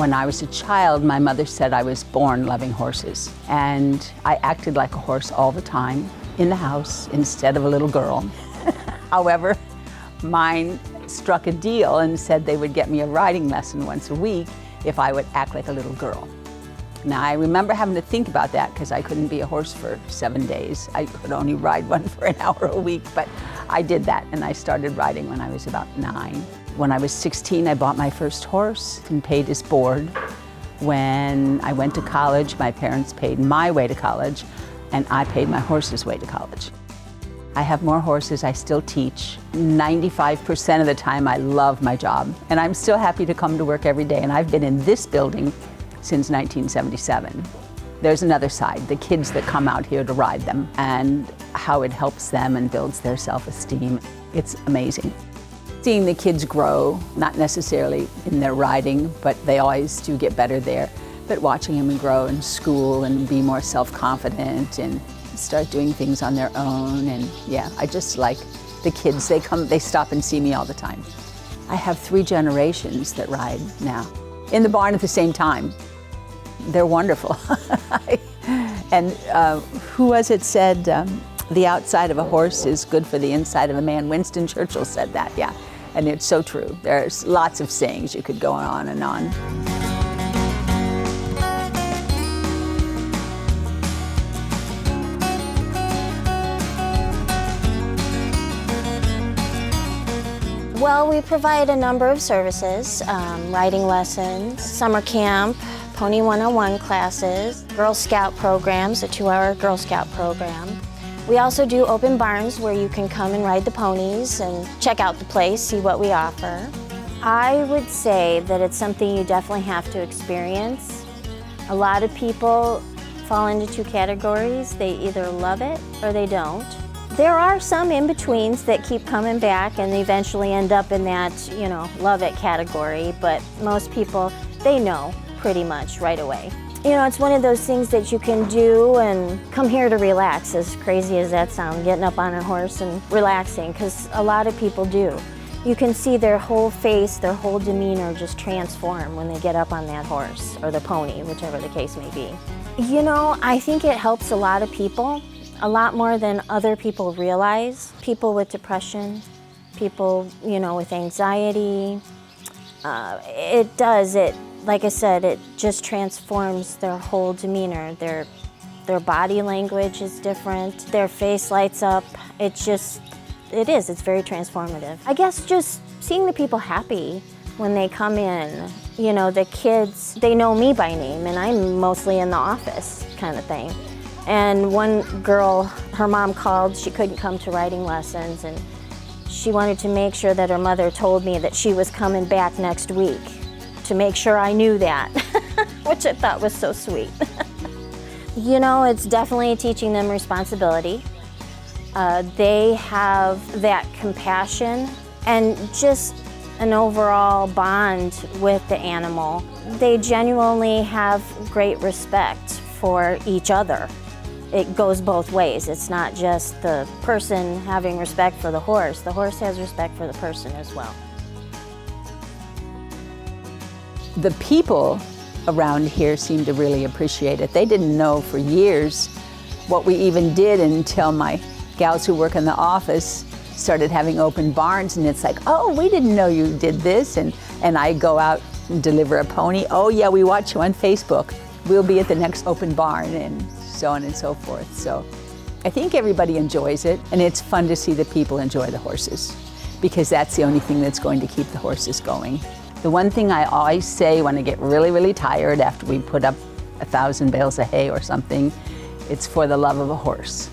When I was a child, my mother said I was born loving horses, and I acted like a horse all the time in the house instead of a little girl. However, mine struck a deal and said they would get me a riding lesson once a week if I would act like a little girl. Now, I remember having to think about that because I couldn't be a horse for 7 days. I could only ride one for an hour a week, but I did that, and I started riding when I was about 9. When I was 16, I bought my first horse and paid his board. When I went to college, my parents paid my way to college, and I paid my horse's way to college. I have more horses, I still teach. 95% of the time I love my job, and I'm still happy to come to work every day, and I've been in this building since 1977. There's another side, the kids that come out here to ride them and how it helps them and builds their self-esteem. It's amazing. Seeing the kids grow, not necessarily in their riding, but they always do get better there, but watching them grow in school and be more self-confident and start doing things on their own. And yeah, I just like the kids. They stop and see me all the time. I have 3 generations that ride now in the barn at the same time. They're wonderful. And who was it said, the outside of a horse is good for the inside of a man? Winston Churchill said that, yeah. And it's so true. There's lots of sayings, you could go on and on. Well, we provide a number of services, riding lessons, summer camp, Pony 101 classes, Girl Scout programs, a 2-hour Girl Scout program. We also do open barns where you can come and ride the ponies and check out the place, see what we offer. I would say that it's something you definitely have to experience. A lot of people fall into 2 categories. They either love it or they don't. There are some in-betweens that keep coming back and they eventually end up in that, love it category, but most people, they know pretty much right away. It's one of those things that you can do and come here to relax, as crazy as that sounds, getting up on a horse and relaxing, because a lot of people do. You can see their whole face, their whole demeanor just transform when they get up on that horse, or the pony, whichever the case may be. I think it helps a lot of people, a lot more than other people realize. People with depression, people, with anxiety. Like I said, it just transforms their whole demeanor. Their body language is different. Their face lights up. It's very transformative. I guess just seeing the people happy when they come in. The kids, they know me by name, and I'm mostly in the office kind of thing. And one girl, her mom called, she couldn't come to riding lessons, and she wanted to make sure that her mother told me that she was coming back next week to make sure I knew that, which I thought was so sweet. It's definitely teaching them responsibility. They have that compassion and just an overall bond with the animal. They genuinely have great respect for each other. It goes both ways. It's not just the person having respect for the horse has respect for the person as well. The people around here seem to really appreciate it. They didn't know for years what we even did until my gals who work in the office started having open barns, and it's like, oh, we didn't know you did this, and I go out and deliver a pony. Oh yeah, we watch you on Facebook. We'll be at the next open barn, and so on and so forth. So I think everybody enjoys it, and it's fun to see the people enjoy the horses, because that's the only thing that's going to keep the horses going. The one thing I always say when I get really, really tired after we put up 1,000 bales of hay or something, it's for the love of a horse.